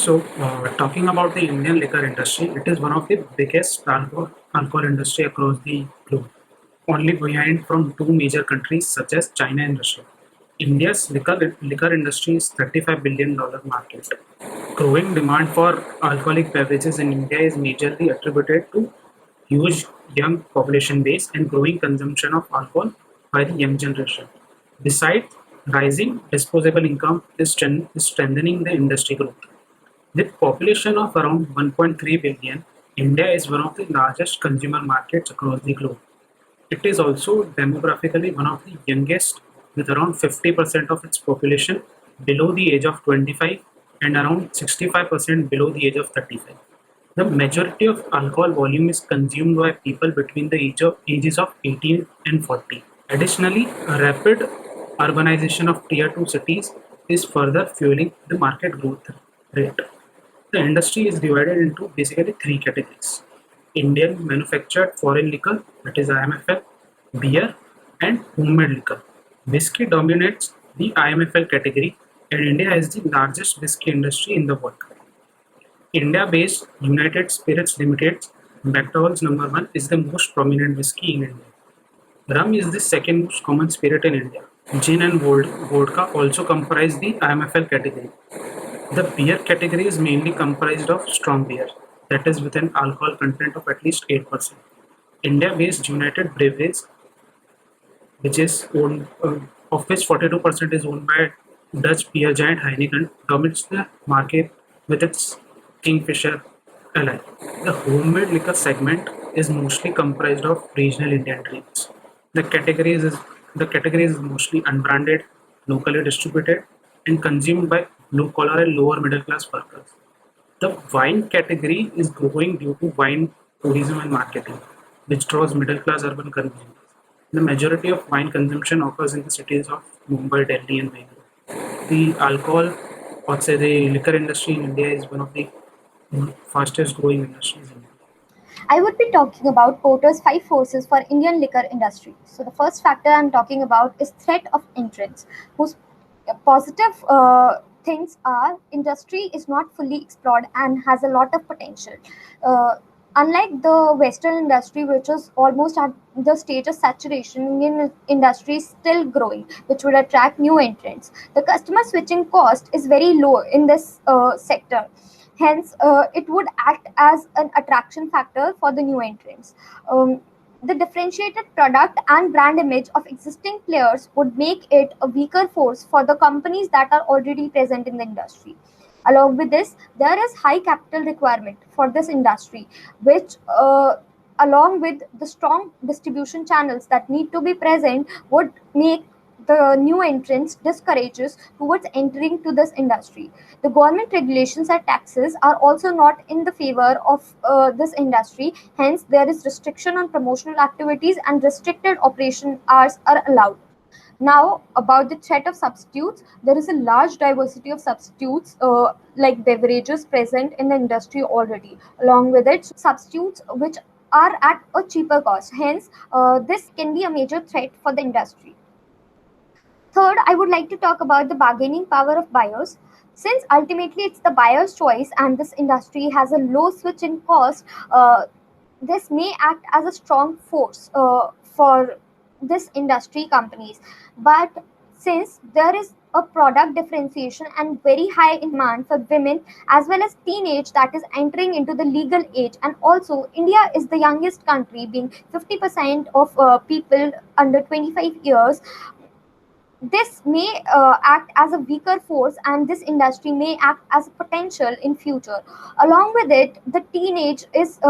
Talking about the Indian liquor industry, it is one of the biggest alcohol industry across the globe, only behind from two major countries such as China and Russia. India's liquor industry is $35 billion market. Growing demand for alcoholic beverages in India is majorly attributed to huge young population base and growing consumption of alcohol by the young generation. Besides, rising disposable income is strengthening the industry growth. With population of around 1.3 billion, India is one of the largest consumer markets across the globe. It is also demographically one of the youngest, with around 50% of its population below the age of 25 and around 65% below the age of 35. The majority of alcohol volume is consumed by people between the ages of 18 and 40. Additionally, a rapid urbanization of tier 2 cities is further fueling the market growth rate. The industry is divided into basically three categories: Indian manufactured foreign liquor, that is IMFL, beer, and homemade liquor. Whiskey dominates the IMFL category, and India has the largest whiskey industry in the world. India-based United Spirits Limited, McDowell's Number One, is the most prominent whiskey in India. Rum is the second most common spirit in India. Gin and vodka also comprise the IMFL category. The beer category is mainly comprised of strong beer, that is with an alcohol content of at least 8%. India-based United Breweries, which is owned, of which 42% is owned by Dutch beer giant Heineken, dominates the market with its Kingfisher LI. The homemade liquor segment is mostly comprised of regional Indian drinks. The category is mostly unbranded, locally distributed, and consumed by blue collar and lower middle class workers. The wine category is growing due to wine tourism and marketing, which draws middle class urban consumers. The majority of wine consumption occurs in the cities of Mumbai, Delhi, and Bangalore. The alcohol, or say the liquor industry in India is one of the fastest growing industries in India. I would be talking about Porter's five forces for Indian liquor industry. So the first factor I'm talking about is threat of entrance, whose positive things are industry is not fully explored and has a lot of potential. Uh, Unlike the Western industry, which is almost at the stage of saturation, Indian industry is still growing, which would attract new entrants. The customer switching cost is very low in this sector. Hence, it would act as an attraction factor for the new entrants. The differentiated product and brand image of existing players would make it a weaker force for the companies that are already present in the industry. Along with this, there is high capital requirement for this industry, which along with the strong distribution channels that need to be present would make the new entrants discourages towards entering to this industry. The government regulations and taxes are also not in the favor of this industry. Hence, there is restriction on promotional activities and restricted operation hours are allowed. Now, about the threat of substitutes, there is a large diversity of substitutes like beverages present in the industry already. Along with it, substitutes which are at a cheaper cost. Hence, this can be a major threat for the industry. Third, I would like to talk about the bargaining power of buyers. Since ultimately it's the buyer's choice and this industry has a low switch in cost, this may act as a strong force for this industry companies. But since there is a product differentiation and very high in demand for women as well as teenage that is entering into the legal age, and also India is the youngest country being 50% of people under 25 years, this may act as a weaker force and this industry may act as a potential in future. Along with it, the teenage is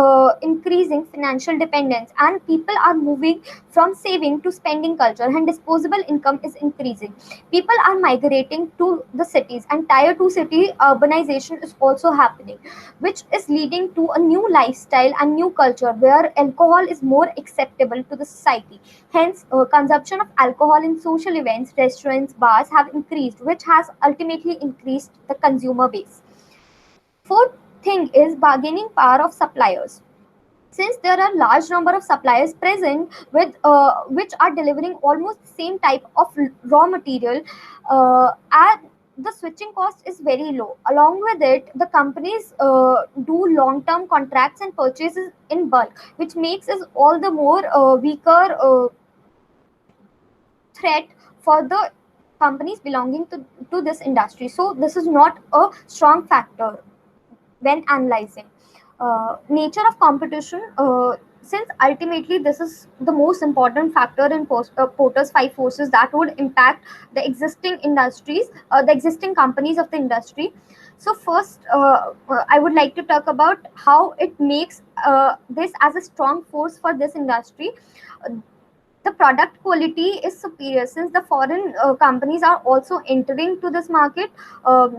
increasing financial dependence and people are moving from saving to spending culture and disposable income is increasing. People are migrating to the cities and tier 2 city urbanization is also happening, which is leading to a new lifestyle and new culture where alcohol is more acceptable to the society. Hence, consumption of alcohol in social events, restaurants, bars have increased, which has ultimately increased the consumer base. Fourth thing is bargaining power of suppliers. Since there are large number of suppliers present with which are delivering almost the same type of raw material, and the switching cost is very low. Along with it, the companies do long-term contracts and purchases in bulk, which makes us all the more weaker threat for the companies belonging to this industry. So this is not a strong factor when analyzing nature of competition, since ultimately this is the most important factor in Porter's five forces that would impact the existing industries, the existing companies of the industry. So first, I would like to talk about how it makes this as a strong force for this industry. The product quality is superior since the foreign companies are also entering to this market.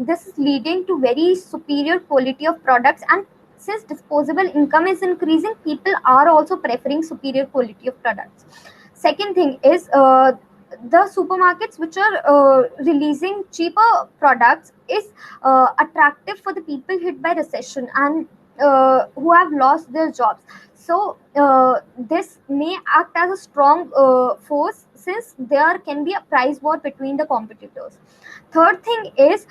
This is leading to very superior quality of products, and since disposable income is increasing, people are also preferring superior quality of products. Second thing is the supermarkets which are releasing cheaper products is attractive for the people hit by recession and who have lost their jobs. So this may act as a strong force since there can be a price war between the competitors. Third thing is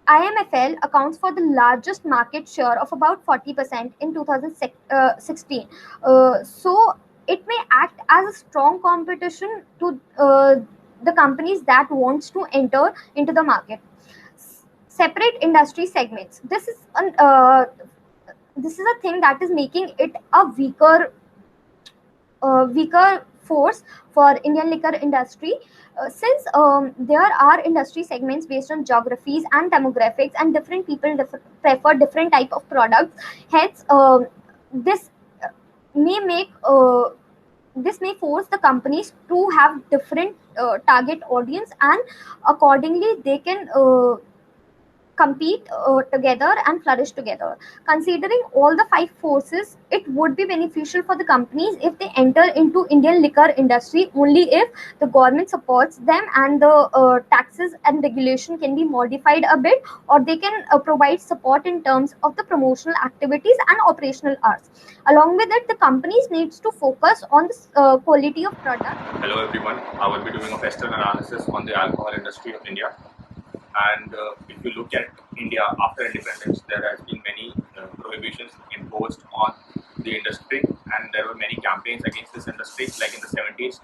IMFL accounts for the largest market share of about 40% in 2016. So it may act as a strong competition to the companies that wants to enter into the market. Separate industry segments. This is a thing that is making it a weaker force for Indian liquor industry, since there are industry segments based on geographies and demographics, and different people prefer different type of products. Hence, this may make this may force the companies to have different target audience, and accordingly they can compete together and flourish together. Considering all the five forces, it would be beneficial for the companies if they enter into Indian liquor industry only if the government supports them and the taxes and regulation can be modified a bit, or they can provide support in terms of the promotional activities and operational hours. Along with it, the companies needs to focus on the quality of product. Hello everyone, I will be doing a Western analysis on the alcohol industry of India. And if you look at India after independence, there has been many prohibitions imposed on the industry, and there were many campaigns against this industry. Like in the 70s,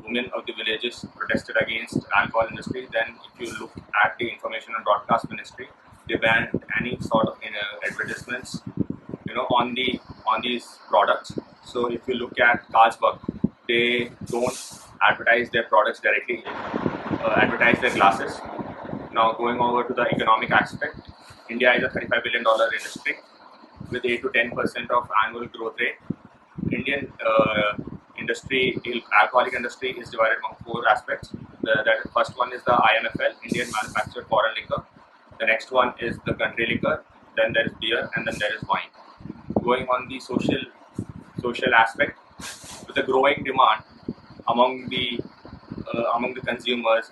women of the villages protested against alcohol industry. Then, if you look at the Information and Broadcast Ministry, they banned any sort of advertisements, on these products. So, if you look at Carlsberg, they don't advertise their products directly, advertise their glasses. Now, going over to the economic aspect, India is a $35 billion industry with 8 to 10% of annual growth rate. Indian alcoholic industry is divided among four aspects. The first one is the IMFL, Indian Manufactured Foreign Liquor. The next one is the country liquor. Then there is beer, and then there is wine. Going on the social aspect, with the growing demand among the consumers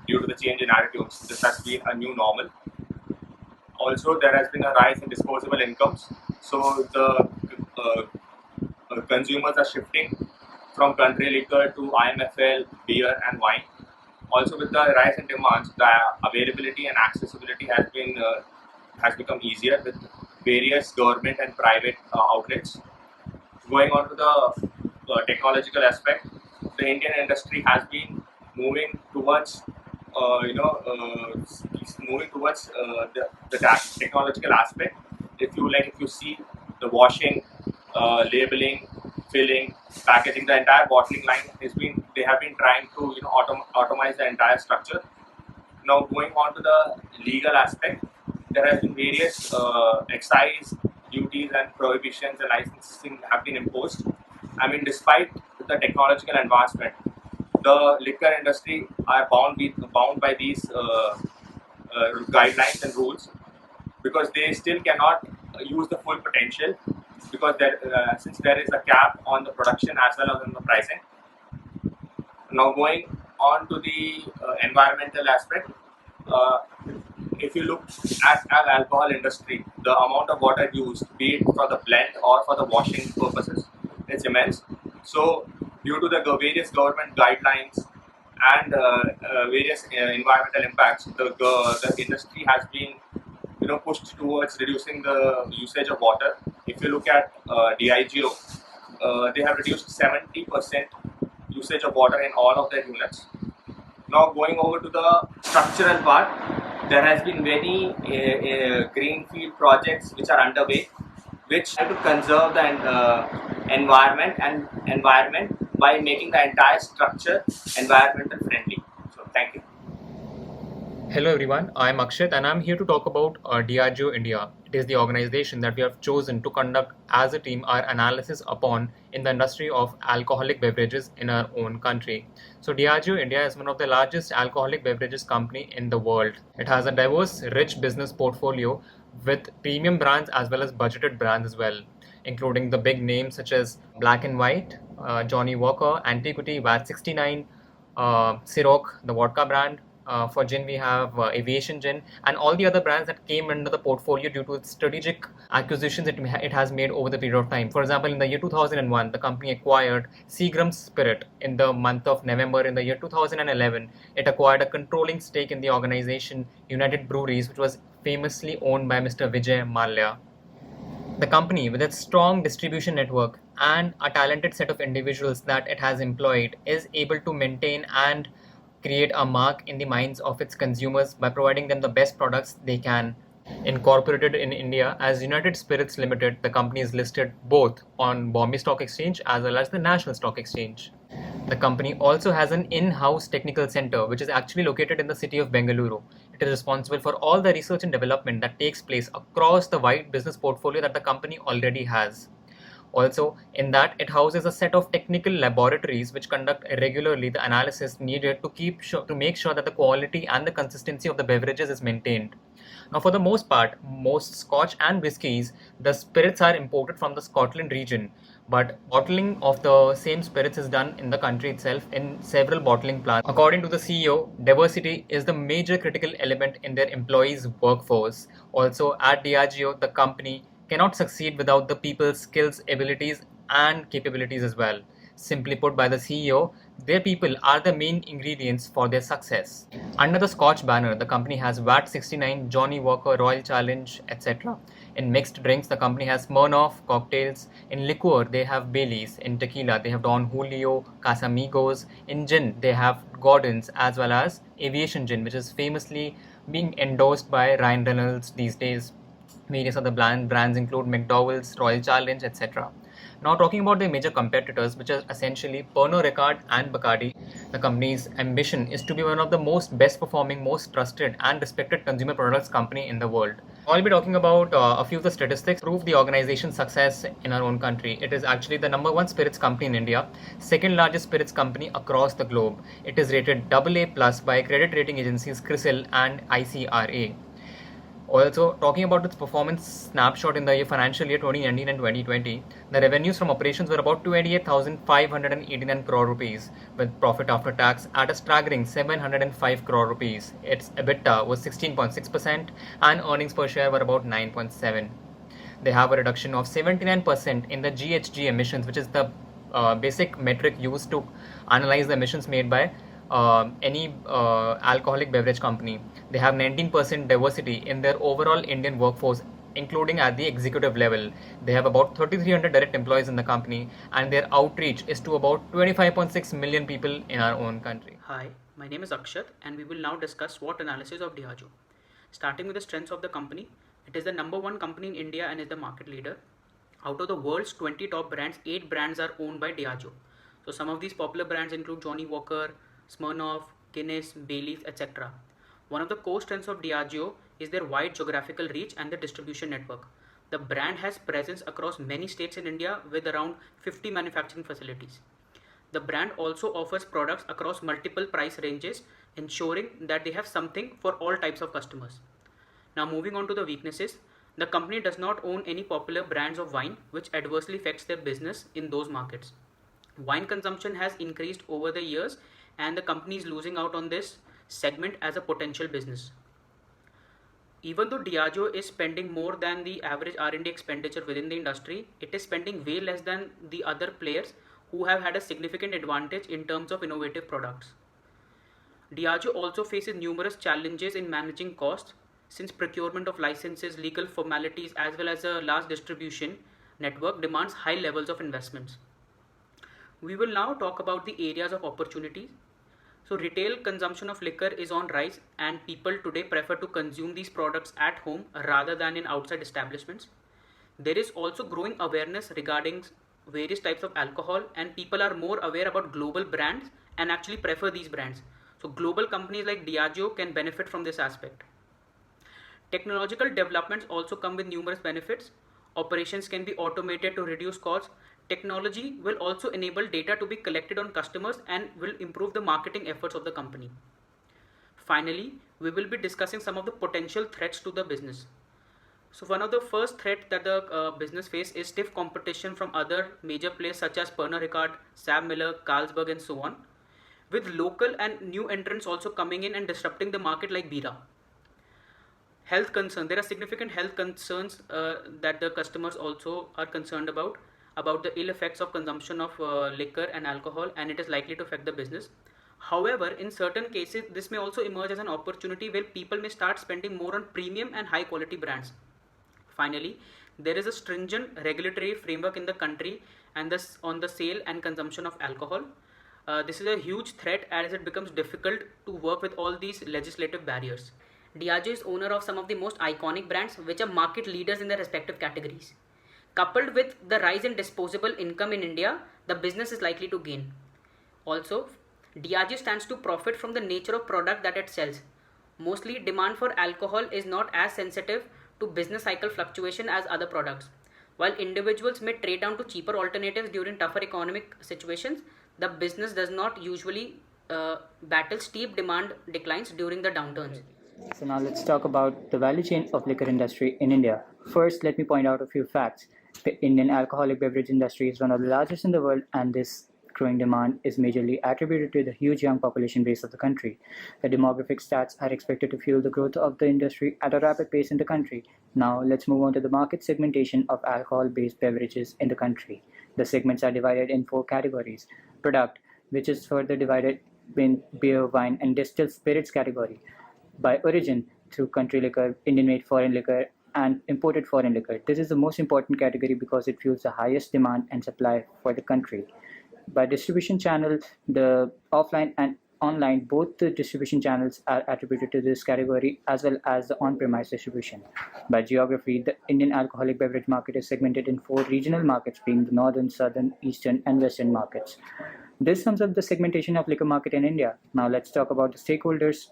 due to the change in attitudes, this has been a new normal. Also, there has been a rise in disposable incomes, so the consumers are shifting from country liquor to IMFL, beer and wine. Also, with the rise in demands, the availability and accessibility has become easier with various government and private outlets. Going on to the technological aspect, the Indian industry has been moving towards the technological aspect. If you see the washing, labeling, filling, packaging, the entire bottling line they have been trying to automize the entire structure. Now, going on to the legal aspect, there has been various excise duties and prohibitions and licensing have been imposed. I mean, despite the technological advancement, the liquor industry are bound by these guidelines and rules, because they still cannot use the full potential, because since there is a cap on the production as well as on the pricing. Now, going on to the environmental aspect, if you look at an alcohol industry, the amount of water used, be it for the blend or for the washing purposes, is immense. So, due to the various government guidelines and various environmental impacts, the industry has been pushed towards reducing the usage of water. If you look at DIGO, they have reduced 70% usage of water in all of their units. Now going over to the structural part, there has been many greenfield projects which are underway, which try to conserve the environment by making the entire structure environmental friendly. So thank you. Hello everyone, I am Akshat and I am here to talk about Diageo India. It is the organization that we have chosen to conduct as a team our analysis upon in the industry of alcoholic beverages in our own country. So Diageo India is one of the largest alcoholic beverages company in the world. It has a diverse, rich business portfolio with premium brands as well as budgeted brands as well, including the big names such as Black and White, Johnny Walker, Antiquity, VAT 69, Ciroc, the vodka brand. For gin, we have Aviation Gin and all the other brands that came under the portfolio due to its strategic acquisitions it has made over the period of time. For example, in the year 2001, the company acquired Seagram's Spirit. In the month of November in the year 2011, it acquired a controlling stake in the organization United Breweries, which was famously owned by Mr. Vijay Mallya. The company, with its strong distribution network and a talented set of individuals that it has employed, is able to maintain and create a mark in the minds of its consumers by providing them the best products they can. Incorporated in India as United Spirits Limited, the company is listed both on Bombay Stock Exchange as well as the National Stock Exchange. The company also has an in-house technical center which is actually located in the city of Bengaluru. It is responsible for all the research and development that takes place across the wide business portfolio that the company already has. Also, in that, it houses a set of technical laboratories which conduct regularly the analysis needed to make sure that the quality and the consistency of the beverages is maintained. Now, for the most part, most Scotch and whiskies, the spirits are imported from the Scotland region, but bottling of the same spirits is done in the country itself in several bottling plants. According to the CEO, diversity is the major critical element in their employees' workforce. Also, at Diageo, the company cannot succeed without the people's skills, abilities, and capabilities as well. Simply put by the CEO, their people are the main ingredients for their success. Under the Scotch banner, the company has VAT 69, Johnny Walker, Royal Challenge, etc. In mixed drinks, the company has Smirnoff cocktails. In liqueur, they have Baileys. In tequila, they have Don Julio, Casamigos. In gin, they have Gordon's as well as Aviation Gin, which is famously being endorsed by Ryan Reynolds these days. Various other brands include McDowell's, Royal Challenge, etc. Now talking about their major competitors, which are essentially Pernod Ricard and Bacardi, the company's ambition is to be one of the best performing, most trusted and respected consumer products company in the world. I'll be talking about a few of the statistics to prove the organization's success in our own country. It is actually the #1 spirits company in India, second largest spirits company across the globe. It is rated AA+ by credit rating agencies CRISIL and ICRA. Also, talking about its performance snapshot in the financial year 2019 and 2020, the revenues from operations were about 28,589 crore rupees, with profit after tax at a staggering 705 crore rupees. Its EBITDA was 16.6% and earnings per share were about 9.7. They have a reduction of 79% in the GHG emissions, which is the basic metric used to analyze the emissions made by any alcoholic beverage company. They have 19% diversity in their overall Indian workforce, including at the executive level. They have about 3,300 direct employees in the company, and their outreach is to about 25.6 million people in our own country. Hi, my name is Akshat, and we will now discuss SWOT analysis of Diageo. Starting with the strengths of the company, it is the #1 company in India and is the market leader. Out of the world's 20 top brands, 8 brands are owned by Diageo. So some of these popular brands include Johnny Walker, Smirnoff, Guinness, Baileys, etc. One of the core strengths of Diageo is their wide geographical reach and the distribution network. The brand has presence across many states in India with around 50 manufacturing facilities. The brand also offers products across multiple price ranges, ensuring that they have something for all types of customers. Now moving on to the weaknesses, the company does not own any popular brands of wine, which adversely affects their business in those markets. Wine consumption has increased over the years, and the company is losing out on this segment as a potential business. Even though Diageo is spending more than the average R&D expenditure within the industry, it is spending way less than the other players who have had a significant advantage in terms of innovative products. Diageo also faces numerous challenges in managing costs since procurement of licenses, legal formalities, as well as a large distribution network demands high levels of investments. We will now talk about the areas of opportunities. So, retail consumption of liquor is on rise, and people today prefer to consume these products at home rather than in outside establishments. There is also growing awareness regarding various types of alcohol, and people are more aware about global brands and actually prefer these brands. So, global companies like Diageo can benefit from this aspect. Technological developments also come with numerous benefits. Operations can be automated to reduce costs. Technology will also enable data to be collected on customers and will improve the marketing efforts of the company. Finally, we will be discussing some of the potential threats to the business. So one of the first threat that the business face is stiff competition from other major players such as Pernod Ricard, Sam Miller, Carlsberg and so on, with local and new entrants also coming in and disrupting the market like Bira. Health concern. There are significant health concerns that the customers also are concerned about the ill effects of consumption of liquor and alcohol, and it is likely to affect the business. However, in certain cases, this may also emerge as an opportunity where people may start spending more on premium and high quality brands. Finally, there is a stringent regulatory framework in the country and this on the sale and consumption of alcohol. This is a huge threat as it becomes difficult to work with all these legislative barriers. Diageo is owner of some of the most iconic brands which are market leaders in their respective categories. Coupled with the rise in disposable income in India, the business is likely to gain. Also, Diageo stands to profit from the nature of product that it sells. Mostly, demand for alcohol is not as sensitive to business cycle fluctuation as other products. While individuals may trade down to cheaper alternatives during tougher economic situations, the business does not usually battle steep demand declines during the downturns. So now let's talk about the value chain of liquor industry in India. First, let me point out a few facts. The Indian alcoholic beverage industry is one of the largest in the world, and this growing demand is majorly attributed to the huge young population base of the country. The demographic stats are expected to fuel the growth of the industry at a rapid pace in the country. Now, let's move on to the market segmentation of alcohol-based beverages in the country. The segments are divided in 4 categories. Product, which is further divided in beer, wine, and distilled spirits category. By origin, through country liquor, Indian-made foreign liquor, and imported foreign liquor. This is the most important category because it fuels the highest demand and supply for the country. By distribution channel, the offline and online, both the distribution channels are attributed to this category as well as the on-premise distribution. By geography, the Indian alcoholic beverage market is segmented in 4 regional markets, being the northern, southern, eastern, and western markets. This sums up the segmentation of liquor market in India. Now let's talk about the stakeholders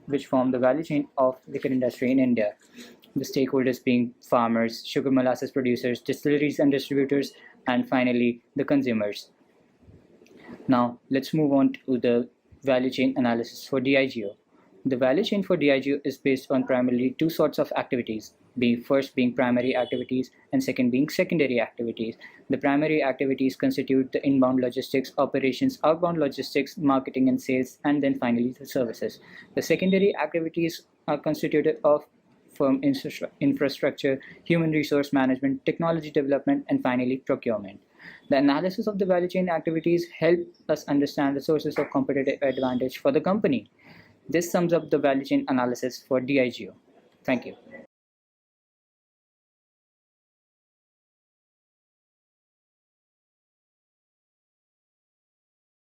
which form the value chain of liquor industry in India. The stakeholders being farmers, sugar molasses producers, distilleries and distributors, and finally the consumers. Now let's move on to the value chain analysis for Diageo. The value chain for Diageo is based on primarily 2 sorts of activities, first being primary activities and second being secondary activities. The primary activities constitute the inbound logistics, operations, outbound logistics, marketing and sales, and then finally the services. The secondary activities are constituted of firm infrastructure, human resource management, technology development, and finally procurement. The analysis of the value chain activities help us understand the sources of competitive advantage for the company. This sums up the value chain analysis for Diageo. Thank you.